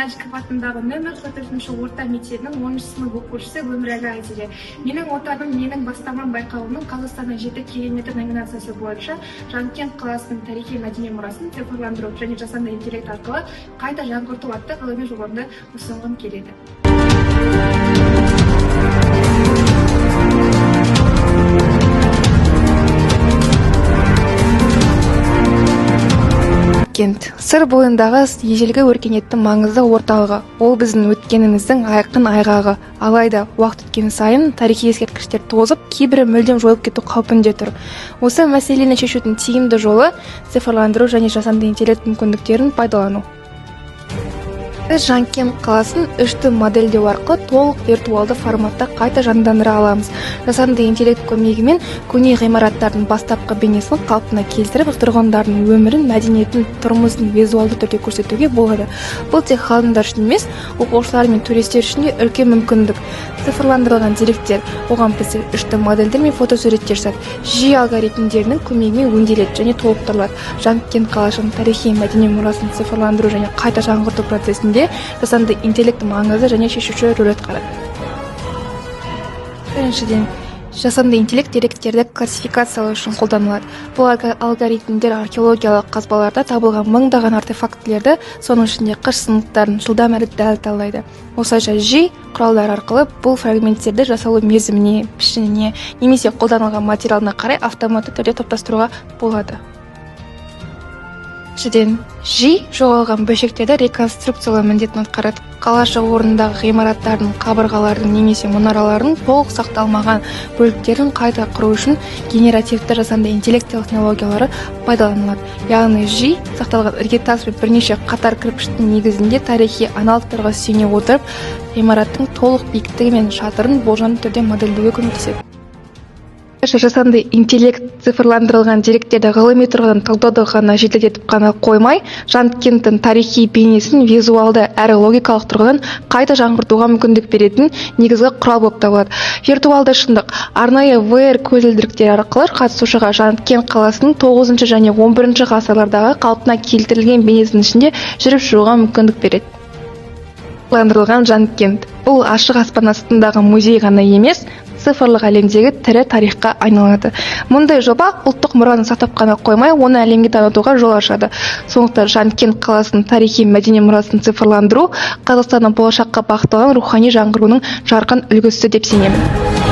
Геннадьев атындағы нөмір 43 орта мектебінің 10 сынып оқушысы Өмірәлі Айзере. Менің отаным менің бастамам байқауының Қазақстанның 7 кереметі номинациясы бойынша Жанкент қаласының тарихи мәдени мұрасын цифрландыру және жасанды интеллект арқылы қайта жаңғырту атты ғылыми жобамды ұсынғым келеді. Сыр бойындағы ежелгі өркениеттің маңызды орталығы, ол біздің өткеніміздің айқын айғағы. Алайда уақыт өткен сайын тарихи ескерткіштер тозып, кейбірі мүлдем жойылып кету қаупінде тұр. Осы мәселені шешудің тиімді жолы цифрландыру және жасанды интеллект мүмкіндіктерін пайдалану. Біз Жанкент қаласын 3D модельдеу арқылы толық виртуалды форматта қайта жандандыра аламыз. Жасанды интеллект көмегімен көне ғимараттардың бастапқы бейнесін қалпына келтіріп, тұрғындардың өмірін, мәдениетін, тұрмысын визуалды түрде көрсетуге болады. Бұл тек ғалымдар үшін емес, оқушылар мен туристер үшін де үлкен мүмкіндік. Цифрландырылған деректер, оған біздер 3D модельдер мен фотосуреттер жасап, жүйе алгоритмдерінің көмегімен өңделеді және толықтырылады. Жанкент қалашығының тарихи мәдени мұрасын цифрландыру және қайта жаңғырту процесінде жасанды интеллект маңызды және шешуші рөл атқарады. Біріншіден, жасанды интеллект деректерді классификациялау үшін қолданылады. Бұл алгоритмдер археологиялық қазбаларда табылған мыңдаған артефактілерді, соның ішінде қыш сынықтарын жылдам әрі дәл талдайды. Осылайша жи құралдар арқылы бұл фрагменттерді жасалу мерзіміне, пішініне немесе қолданылған материалына қарай автоматты түрде топтастыруға болады. Жи жоғалған бөлшектерді реконструкциялау міндетін атқарады. Қалашық орнындағы ғимараттардың, қабырғалардың немесе мұнаралардың толық сақталмаған бөліктерін қайта құру үшін генеративті жасанды интеллект технологиялары пайдаланылады. Яғни жи сақталған іргетас пен бірнеше қатар кірпіштің негізінде тарихи аналогтарға сүйене отырып, ғимараттың толық биіктігі мен шатырын болжамды түрде модельдеуге көмектеседі. Жасанды интеллект цифрландырылған деректерді ғылыми тұрғыдан талдауды ғана жеделдетіп қана қоймай, Жанкенттің тарихи бейнесін визуалды әрі логикалық тұрғыдан қайта жаңғыртуға мүмкіндік беретін негізгі құрал болып табылады. Виртуалды шындық арнайы VR көзілдіріктер арқылы қатысушыға Жанкент қаласының 9 және 11 ғасырлардағы қалпына келтірілген бейнесінің ішінде жүріп шығуға мүмкіндік береді. Цифрландырылған Жанкент бұл ашық аспан астындағы музей ғана емес, цифрлық әлемдегі тірі тарихқа айналады. Мұндай жоба ұлттық мұраны сақтап қана қоймай, оны әлемге танытуға жол ашады. Сондықтан Жанкент қаласының тарихи мәдени мұрасын цифрландыру Қазақстанның болашаққа бағытталған рухани жаңғыруының жарқын үлгісі деп сенемін.